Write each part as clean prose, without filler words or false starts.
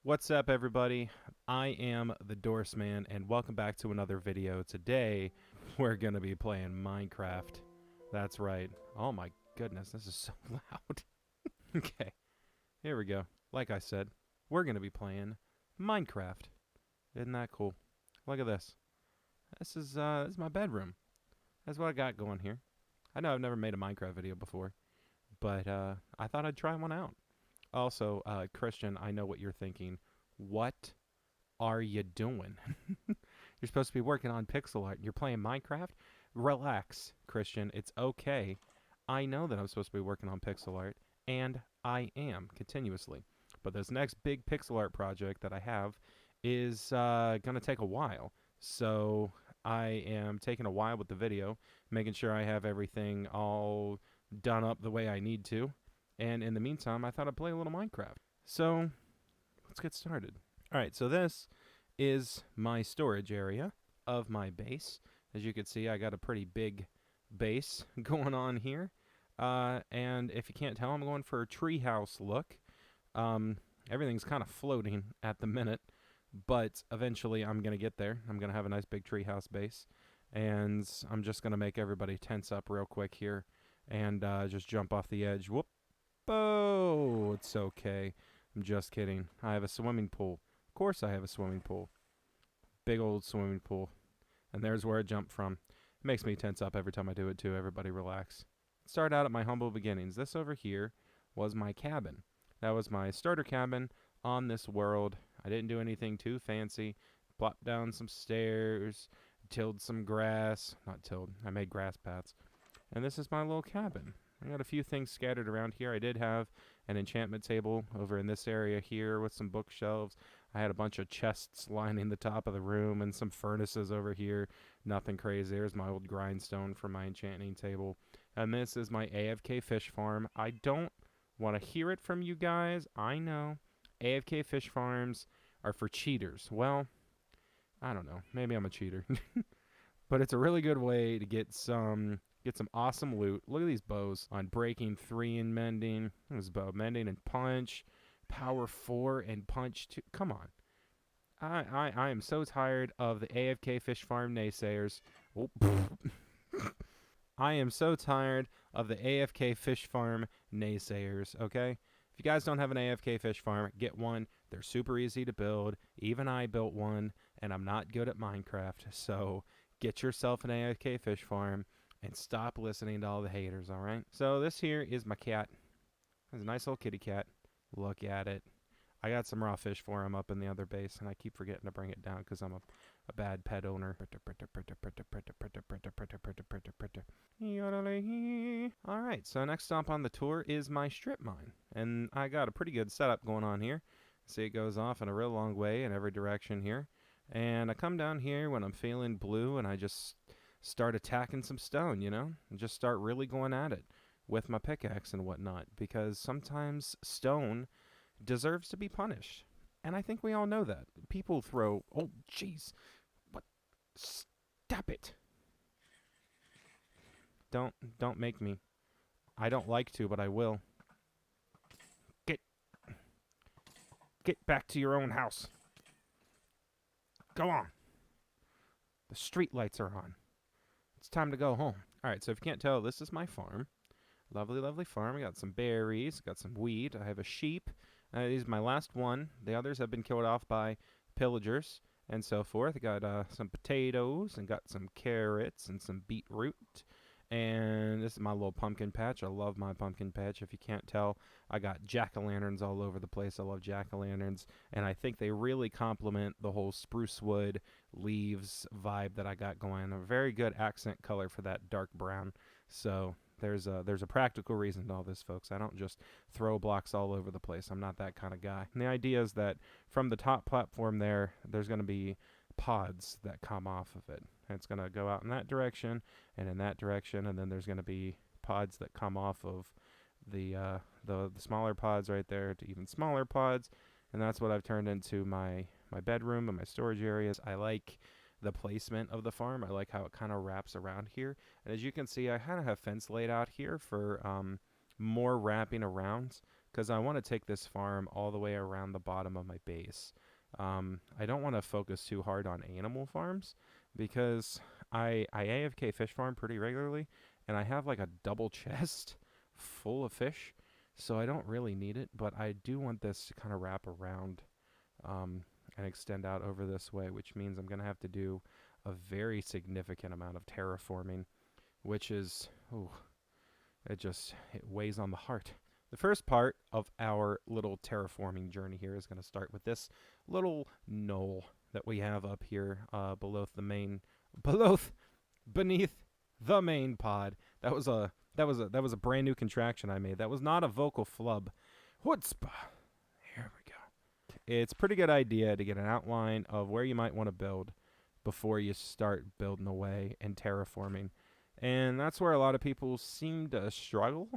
What's up, everybody? I am the Dorseman, and welcome back to another video. Today, we're gonna be playing Minecraft. That's right. Oh my goodness, this is so loud. Okay, here we go. Like I said, we're gonna be playing Minecraft. Isn't that cool? Look at this. This is my bedroom. That's what I got going here. I know I've never made a Minecraft video before, but I thought I'd try one out. Also, Christian, I know what you're thinking. What are you doing? You're supposed to be working on pixel art. You're playing Minecraft? Relax, Christian. It's okay. I know that I'm supposed to be working on pixel art, and I am continuously. But this next big pixel art project that I have is going to take a while. So I am taking a while with the video, making sure I have everything all done up the way I need to. And in the meantime, I thought I'd play a little Minecraft. So let's get started. All right, so this is my storage area of my base. As you can see, I got a pretty big base going on here. And if you can't tell, I'm going for a treehouse look. Everything's kind of floating at the minute, but eventually I'm going to get there. I'm going to have a nice big treehouse base. And I'm just going to make everybody tense up real quick here and just jump off the edge. Whoop. Oh, it's okay. I'm just kidding. I have a swimming pool. Of course I have a swimming pool. Big old swimming pool. And there's where I jump from. It makes me tense up every time I do it too. Everybody relax. Start out at my humble beginnings. This over here was my cabin. That was my starter cabin on this world. I didn't do anything too fancy. Plopped down some stairs, tilled some grass. Not tilled. I made grass paths. And this is my little cabin. I got a few things scattered around here. I did have an enchantment table over in this area here with some bookshelves. I had a bunch of chests lining the top of the room and some furnaces over here. Nothing crazy. There's my old grindstone from my enchanting table. And this is my AFK fish farm. I don't want to hear it from you guys. I know AFK fish farms are for cheaters. Well, I don't know. Maybe I'm a cheater. But it's a really good way to get some awesome loot. Look at these bows on breaking 3 and mending. This bow mending and punch, power 4 and punch 2. Come on. I am so tired of the AFK fish farm naysayers. Oh, I am so tired of the AFK fish farm naysayers, okay? If you guys don't have an AFK fish farm, get one. They're super easy to build. Even I built one, and I'm not good at Minecraft, so get yourself an AFK fish farm and stop listening to all the haters, all right? So this here is my cat. It's a nice little kitty cat. Look at it. I got some raw fish for him up in the other base, and I keep forgetting to bring it down because I'm a bad pet owner. All right, so next stop on the tour is my strip mine, and I got a pretty good setup going on here. See, it goes off in a real long way in every direction here. And I come down here when I'm feeling blue, and I just start attacking some stone, you know? And just start really going at it with my pickaxe and whatnot, because sometimes stone deserves to be punished. And I think we all know that. People throw... Oh, jeez. What? Stop it. Don't make me. I don't like to, but I will. Get back to your own house. Go on. The street lights are on. It's time to go home. All right, so if you can't tell, this is my farm. Lovely, lovely farm. I got some berries, got some wheat. I have a sheep. This is my last one. The others have been killed off by pillagers and so forth. I got some potatoes and got some carrots and some beetroot. And this is my little pumpkin patch. I love my pumpkin patch. If you can't tell, I got jack-o'-lanterns all over the place. I love jack-o'-lanterns, and I think they really complement the whole spruce wood leaves vibe that I got going. A very good accent color for that dark brown. So there's a practical reason to all this, folks. I don't just throw blocks all over the place. I'm not that kind of guy. And the idea is that from the top platform there's going to be pods that come off of it. And it's going to go out in that direction and in that direction, and then there's going to be pods that come off of the smaller pods right there to even smaller pods, and that's what I've turned into my bedroom and my storage areas. I like the placement of the farm. I like how it kind of wraps around here, and as you can see, I kind of have fence laid out here for more wrapping around, because I want to take this farm all the way around the bottom of my base. I don't want to focus too hard on animal farms because I AFK fish farm pretty regularly, and I have like a double chest full of fish, so I don't really need it, but I do want this to kind of wrap around and extend out over this way, which means I'm going to have to do a very significant amount of terraforming, which is, ooh, it weighs on the heart. The first part of our little terraforming journey here is going to start with this little knoll that we have up here beneath the main pod. That was a brand new contraction I made. That was not a vocal flub. Chutzpah. Here we go. It's a pretty good idea to get an outline of where you might want to build before you start building away and terraforming. And that's where a lot of people seem to struggle.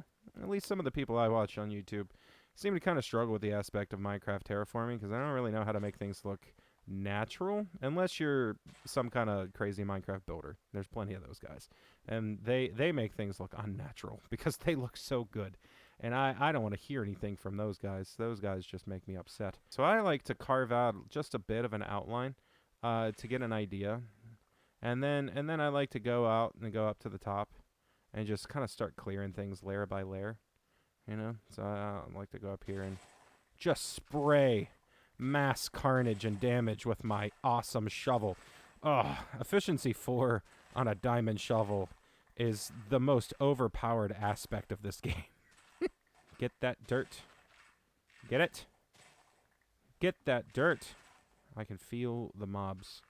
At least some of the people I watch on YouTube seem to kind of struggle with the aspect of Minecraft terraforming because I don't really know how to make things look natural unless you're some kind of crazy Minecraft builder. There's plenty of those guys. And they make things look unnatural because they look so good. And I don't want to hear anything from those guys. Those guys just make me upset. So I like to carve out just a bit of an outline to get an idea. And then I like to go out and go up to the top and just kind of start clearing things layer by layer, you know? So I like to go up here and just spray mass carnage and damage with my awesome shovel. Oh, efficiency 4 on a diamond shovel is the most overpowered aspect of this game. Get that dirt. Get it? Get that dirt. I can feel the mobs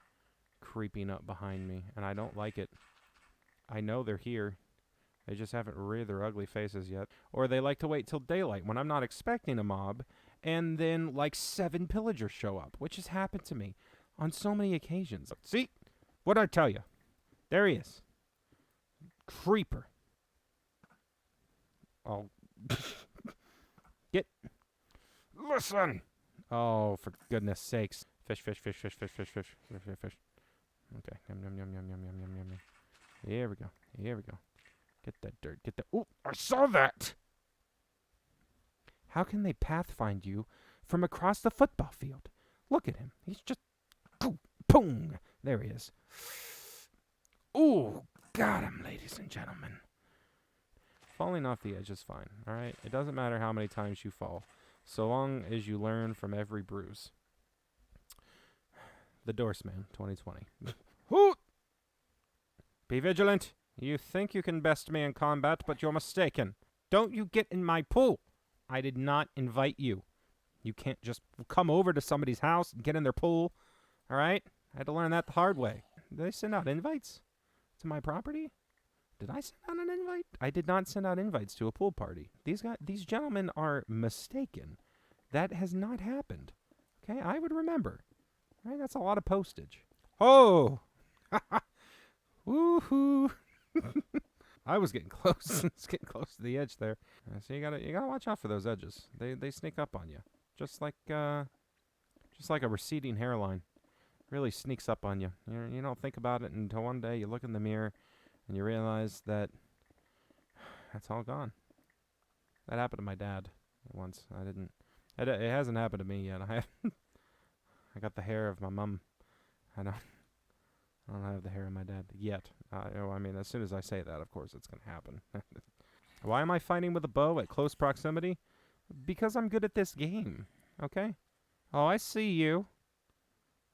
creeping up behind me, and I don't like it. I know they're here. They just haven't reared their ugly faces yet. Or they like to wait till daylight when I'm not expecting a mob, and then like 7 pillagers show up, which has happened to me on so many occasions. See? What'd I tell you? There he is. Creeper. Oh. Get. Listen! Oh, for goodness sakes. Fish, fish, fish, fish, fish, fish, fish, fish, fish, fish. Okay. Yum, yum, yum, yum, yum, yum, yum, yum. Here we go. Here we go. Get that dirt. Get that. Ooh, I saw that! How can they pathfind you from across the football field? Look at him. He's just... Boom! There he is. Ooh, got him, ladies and gentlemen. Falling off the edge is fine, alright? It doesn't matter how many times you fall, so long as you learn from every bruise. The Dorseman, 2020. Hoot! Be vigilant. You think you can best me in combat, but you're mistaken. Don't you get in my pool. I did not invite you. You can't just come over to somebody's house and get in their pool, alright? I had to learn that the hard way. Did they send out invites to my property? Did I send out an invite? I did not send out invites to a pool party. These gentlemen are mistaken. That has not happened. Okay, I would remember. Right, that's a lot of postage. Oh! Woohoo! I was getting close. It's getting close to the edge there. So you gotta watch out for those edges. They sneak up on you, just like a receding hairline. Really sneaks up on you. You don't think about it until one day you look in the mirror and you realize that that's all gone. That happened to my dad once. It hasn't happened to me yet. I got the hair of my mom. I don't have the hair of my dad yet. I mean, as soon as I say that, of course, it's going to happen. Why am I fighting with a bow at close proximity? Because I'm good at this game, okay? Oh, I see you.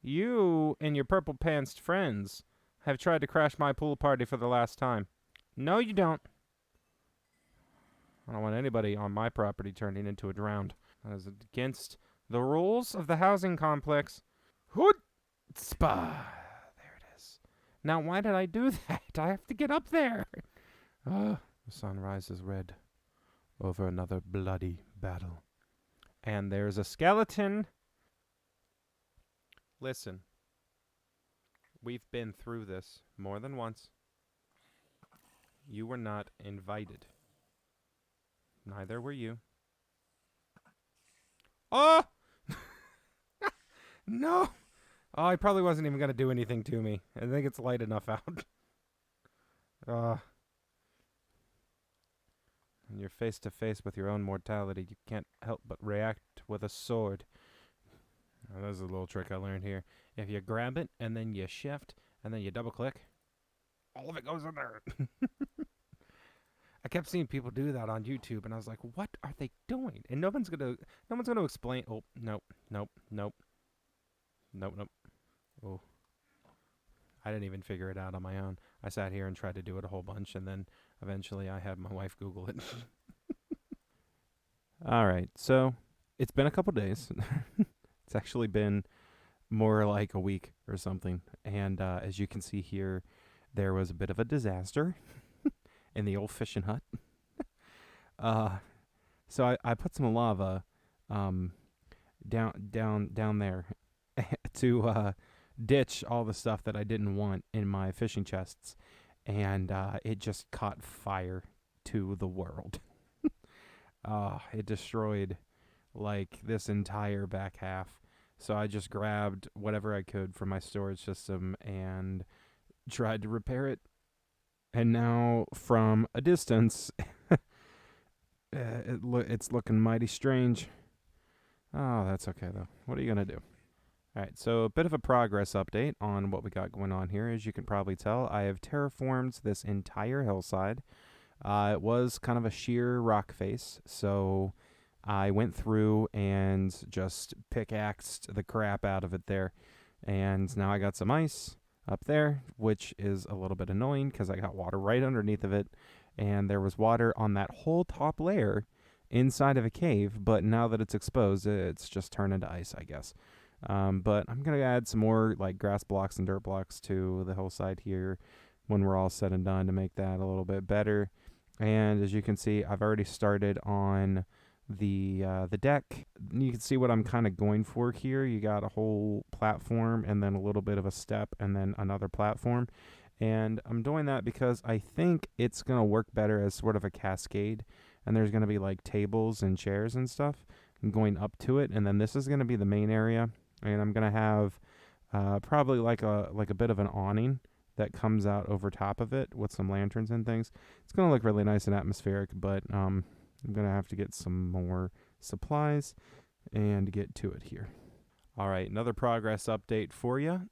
You and your purple pantsed friends have tried to crash my pool party for the last time. No, you don't. I don't want anybody on my property turning into a drowned. That is against the rules of the housing complex. Chutzpah! There it is. Now, why did I do that? I have to get up there. The sun rises red over another bloody battle. And there's a skeleton. Listen. We've been through this more than once. You were not invited. Neither were you. Oh! No! Oh, he probably wasn't even going to do anything to me. I think it's light enough out. When you're face to face with your own mortality, you can't help but react with a sword. Oh, that's a little trick I learned here. If you grab it and then you shift and then you double click, all of it goes in there. I kept seeing people do that on YouTube, and I was like, "What are they doing?" And no one's gonna explain. Oh, nope. Oh, I didn't even figure it out on my own. I sat here and tried to do it a whole bunch, and then eventually I had my wife Google it. All right, so it's been a couple days. It's actually been more like a week or something, and as you can see here, there was a bit of a disaster in the old fishing hut. So I put some lava down there to ditch all the stuff that I didn't want in my fishing chests, and it just caught fire to the world. It destroyed like this entire back half. So I just grabbed whatever I could from my storage system and tried to repair it. And now, from a distance, it's looking mighty strange. Oh, that's okay, though. What are you going to do? All right, so a bit of a progress update on what we got going on here. As you can probably tell, I have terraformed this entire hillside. It was kind of a sheer rock face, so I went through and just pickaxed the crap out of it there. And now I got some ice up there, which is a little bit annoying because I got water right underneath of it. And there was water on that whole top layer inside of a cave. But now that it's exposed, it's just turned into ice, I guess. But I'm going to add some more like grass blocks and dirt blocks to the hillside here when we're all said and done to make that a little bit better. And as you can see, I've already started on the deck. You can see what I'm kind of going for here. You got a whole platform and then a little bit of a step and then another platform. And I'm doing that because I think it's going to work better as sort of a cascade. And there's going to be like tables and chairs and stuff going up to it. And then this is going to be the main area. And I'm going to have probably like a bit of an awning that comes out over top of it with some lanterns and things. It's going to look really nice and atmospheric, but I'm going to have to get some more supplies and get to it here. All right, another progress update for you.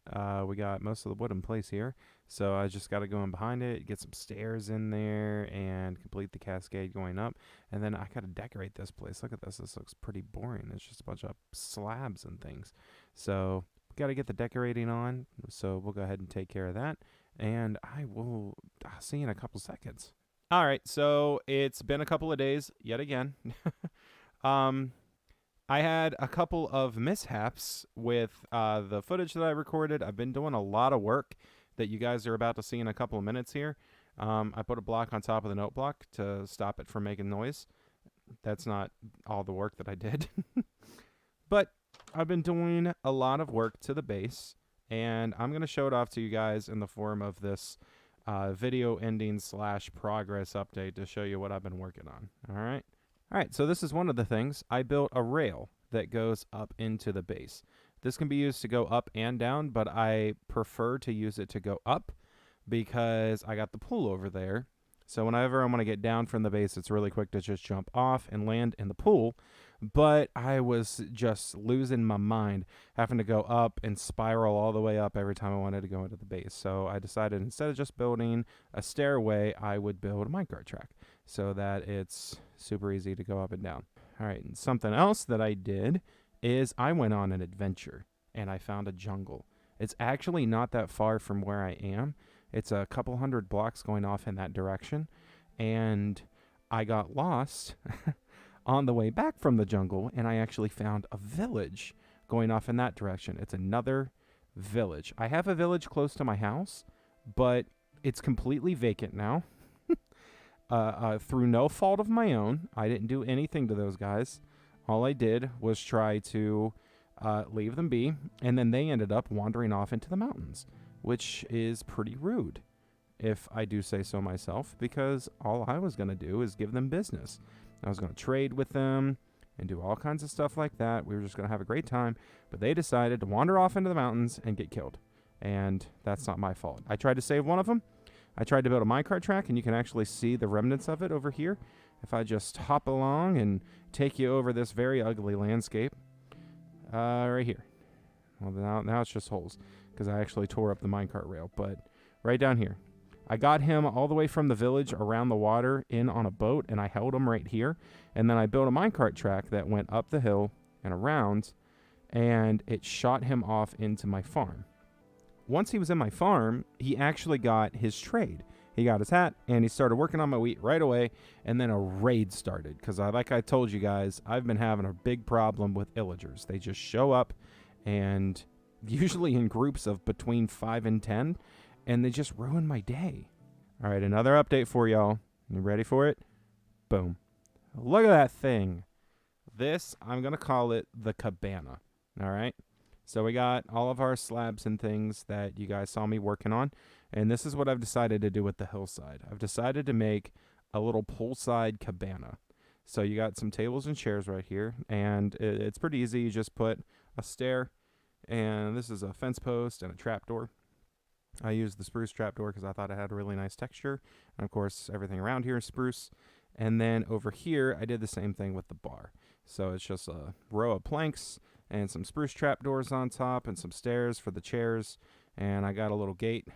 We got most of the wood in place here, so I just got to go in behind it, get some stairs in there, and complete the cascade going up. And then I got to decorate this place. Look at this. This looks pretty boring. It's just a bunch of slabs and things. So got to get the decorating on, so we'll go ahead and take care of that. And I'll see you in a couple seconds. All right, so it's been a couple of days yet again. I had a couple of mishaps with the footage that I recorded. I've been doing a lot of work that you guys are about to see in a couple of minutes here. I put a block on top of the note block to stop it from making noise. That's not all the work that I did. But I've been doing a lot of work to the base, and I'm going to show it off to you guys in the form of this video ending / progress update to show you what I've been working on. All right, so this is one of the things. I built a rail that goes up into the base. This can be used to go up and down, but I prefer to use it to go up because I got the pool over there. So whenever I want to get down from the base, it's really quick to just jump off and land in the pool. But I was just losing my mind having to go up and spiral all the way up every time I wanted to go into the base. So I decided instead of just building a stairway, I would build a minecart track so that it's super easy to go up and down. All right, and something else that I did is I went on an adventure and I found a jungle. It's actually not that far from where I am. It's a couple hundred blocks going off in that direction. And I got lost on the way back from the jungle, and I actually found a village going off in that direction. It's another village. I have a village close to my house, but it's completely vacant now. Through no fault of my own. I didn't do anything to those guys. All I did was try to leave them be, and then they ended up wandering off into the mountains, which is pretty rude, if I do say so myself, because all I was going to do is give them business. I was going to trade with them and do all kinds of stuff like that. We were just going to have a great time, but they decided to wander off into the mountains and get killed, and that's not my fault. I tried to save one of them. I tried to build a minecart track, and you can actually see the remnants of it over here. if I just hop along and take you over this very ugly landscape. Right here. Well, now it's just holes because I actually tore up the minecart rail. But right down here. I got him all the way from the village around the water in on a boat, and I held him right here. And then I built a minecart track that went up the hill and around, and it shot him off into my farm. Once he was in my farm, he actually got his trade. He got his hat, and he started working on my wheat right away, and then a raid started. Because like I told you guys, I've been having a big problem with illagers. They just show up, and usually in groups of between 5 and 10, and they just ruin my day. All right, another update for y'all. You ready for it? Boom. Look at that thing. This, I'm going to call it the cabana. All right? So we got all of our slabs and things that you guys saw me working on. And this is what I've decided to do with the hillside. I've decided to make a little poolside cabana. So you got some tables and chairs right here. And it's pretty easy. You just put a stair. And this is a fence post and a trapdoor. I used the spruce trapdoor because I thought it had a really nice texture. And of course, everything around here is spruce. And then over here, I did the same thing with the bar. So it's just a row of planks and some spruce trapdoors on top and some stairs for the chairs. And I got a little gate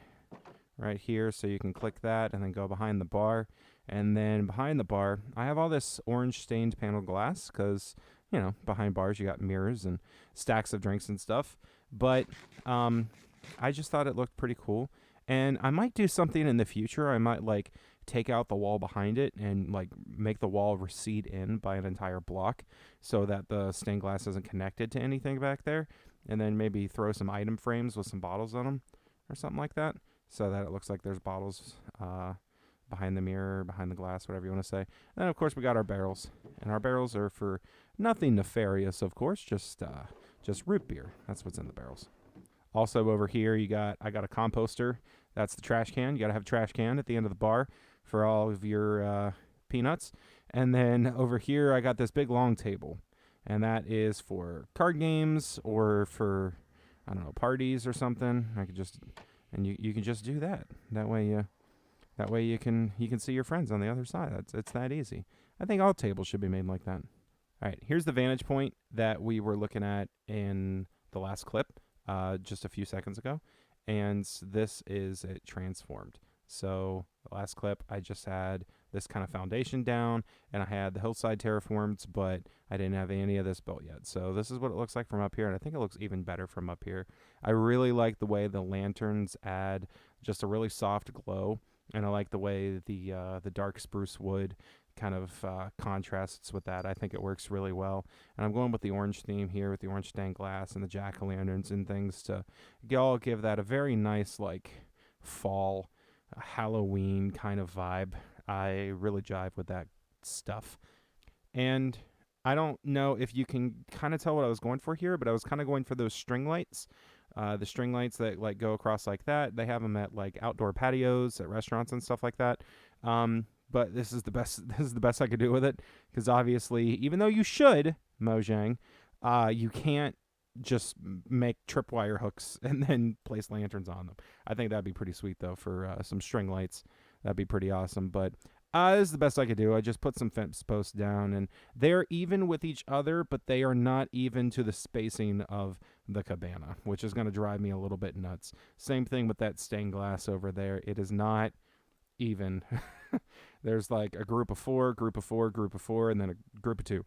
right here so you can click that and then go behind the bar. And then behind the bar, I have all this orange stained panel glass because, you know, behind bars you got mirrors and stacks of drinks and stuff. But I just thought it looked pretty cool. And I might do something in the future. I might like take out the wall behind it and like make the wall recede in by an entire block so that the stained glass isn't connected to anything back there. And then maybe throw some item frames with some bottles on them or something like that so that it looks like there's bottles behind the mirror, behind the glass, whatever you want to say. And then, of course, we got our barrels. And our barrels are for nothing nefarious, of course, just root beer. That's what's in the barrels. Also over here, I got a composter. That's the trash can. You got to have a trash can at the end of the bar for all of your peanuts. And then over here, I got this big long table. And that is for card games or for, I don't know, parties or something. I could just, and you can just do that. That way you can see your friends on the other side. It's that easy. I think all tables should be made like that. All right, here's the vantage point that we were looking at in the last clip just a few seconds ago. And this is it transformed. So the last clip, I just had this kind of foundation down, and I had the hillside terraformed, but I didn't have any of this built yet. So this is what it looks like from up here, and I think it looks even better from up here. I really like the way the lanterns add just a really soft glow, and I like the way the dark spruce wood kind of contrasts with that. I think it works really well. And I'm going with the orange theme here with the orange stained glass and the jack-o'-lanterns and things to all give that a very nice, like, fall, Halloween kind of vibe. I really jive with that stuff. And I don't know if you can kind of tell what I was going for here, but I was kind of going for those string lights. The string lights that like go across like that. They have them at like outdoor patios, at restaurants and stuff like that. But this is the best. This is the best I could do with it, because obviously, even though you should, Mojang, you can't just make tripwire hooks and then place lanterns on them. I think that'd be pretty sweet though for some string lights. That'd be pretty awesome. But this is the best I could do. I just put some fence posts down, and they're even with each other, but they are not even to the spacing of the cabana, which is going to drive me a little bit nuts. Same thing with that stained glass over there. It is not even. There's like a group of four, and then a group of two.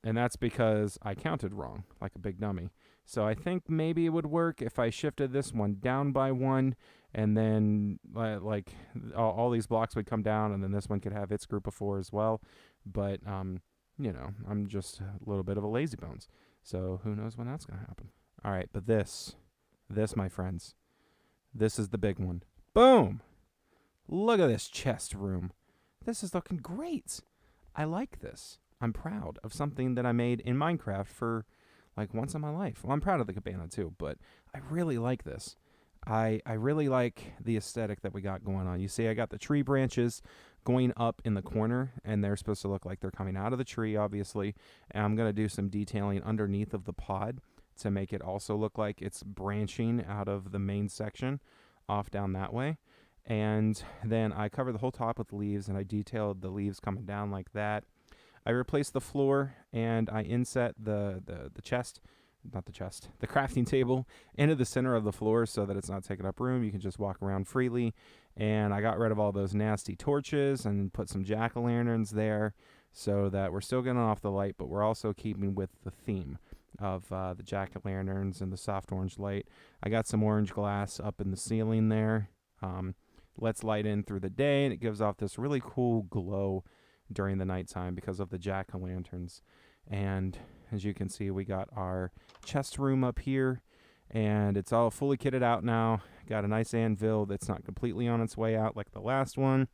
And that's because I counted wrong, like a big dummy. So I think maybe it would work if I shifted this one down by one, and then like all these blocks would come down, and then this one could have its group of four as well. But, you know, I'm just a little bit of a lazy bones. So who knows when that's going to happen. All right, but this, my friends, this is the big one. Boom! Look at this chest room. This is looking great. I like this. I'm proud of something that I made in Minecraft for like once in my life. Well, I'm proud of the cabana too, but I really like this. I really like the aesthetic that we got going on. You see, I got the tree branches going up in the corner, and they're supposed to look like they're coming out of the tree, obviously. And I'm going to do some detailing underneath of the pod to make it also look like it's branching out of the main section off down that way. And then I covered the whole top with leaves, and I detailed the leaves coming down like that. I replaced the floor, and I inset the chest, not the chest, the crafting table into the center of the floor so that it's not taking up room. You can just walk around freely. And I got rid of all those nasty torches and put some jack-o'-lanterns there so that we're still getting off the light, but we're also keeping with the theme of the jack-o'-lanterns and the soft orange light. I got some orange glass up in the ceiling there. Lets light in through the day, and it gives off this really cool glow during the nighttime because of the jack-o'-lanterns. And as you can see, we got our chest room up here, and it's all fully kitted out now. Got a nice anvil that's not completely on its way out like the last one.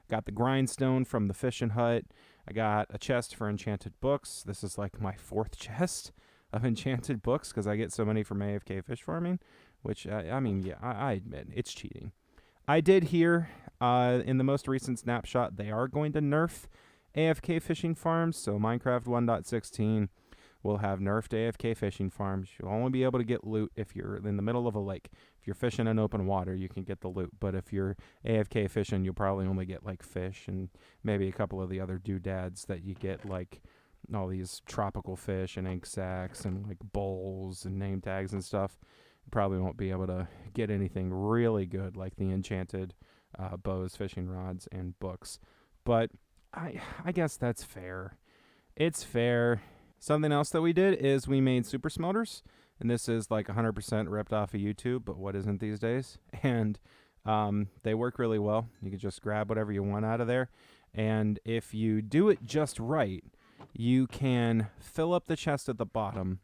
Got the grindstone from the fishing hut. I got a chest for enchanted books. This is like my 4th chest of enchanted books because I get so many from AFK fish farming, which, I mean, yeah, I admit, it's cheating. I did hear in the most recent snapshot they are going to nerf AFK fishing farms, so Minecraft 1.16 will have nerfed AFK fishing farms. You'll only be able to get loot if you're in the middle of a lake. If you're fishing in open water, you can get the loot, but if you're AFK fishing, you'll probably only get like fish and maybe a couple of the other doodads that you get, like all these tropical fish and ink sacs and like bowls and name tags and stuff. You probably won't be able to get anything really good like the enchanted bows, fishing rods, and books. But I guess that's fair. It's fair. Something else that we did is we made super smelters, and this is like 100% ripped off of YouTube, but what isn't these days? And they work really well. You can just grab whatever you want out of there, and if you do it just right, you can fill up the chest at the bottom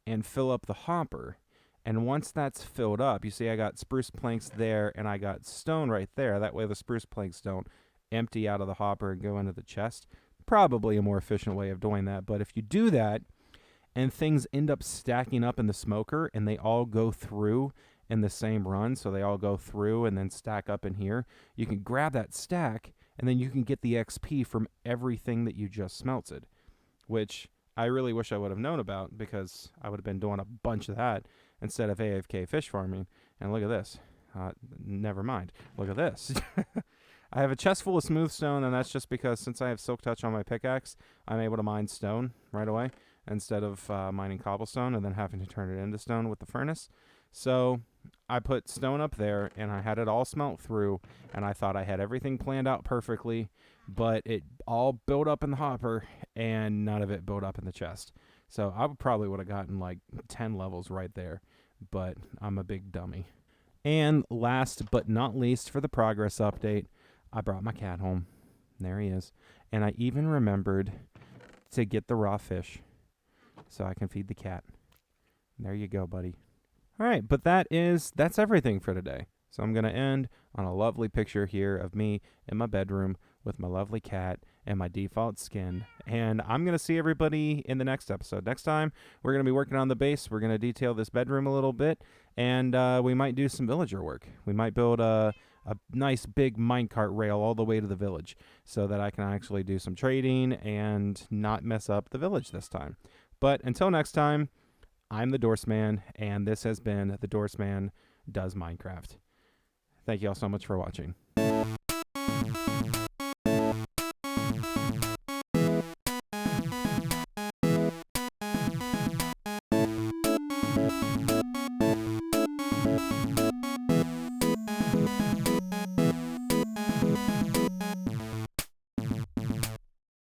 and fill up the hopper. And once that's filled up, you see I got spruce planks there, and I got stone right there. That way the spruce planks don't empty out of the hopper and go into the chest. Probably a more efficient way of doing that, but if you do that and things end up stacking up in the smoker and they all go through in the same run, so they all go through and then stack up in here, you can grab that stack and then you can get the XP from everything that you just smelted, which I really wish I would have known about because I would have been doing a bunch of that instead of AFK fish farming. And look at this. Never mind. Look at this. I have a chest full of smooth stone, and that's just because since I have silk touch on my pickaxe, I'm able to mine stone right away instead of mining cobblestone and then having to turn it into stone with the furnace. So I put stone up there, and I had it all smelt through, and I thought I had everything planned out perfectly, but it all built up in the hopper, and none of it built up in the chest. So I probably would have gotten like 10 levels right there, but I'm a big dummy. And last but not least for the progress update, I brought my cat home. There he is. And I even remembered to get the raw fish so I can feed the cat. There you go, buddy. All right, but that's everything for today. So I'm going to end on a lovely picture here of me in my bedroom with my lovely cat and my default skin. And I'm going to see everybody in the next episode. Next time, we're going to be working on the base. We're going to detail this bedroom a little bit, and we might do some villager work. We might build a nice big minecart rail all the way to the village so that I can actually do some trading and not mess up the village this time. But until next time, I'm the Dorseman, and this has been the Dorseman Does Minecraft. Thank you all so much for watching.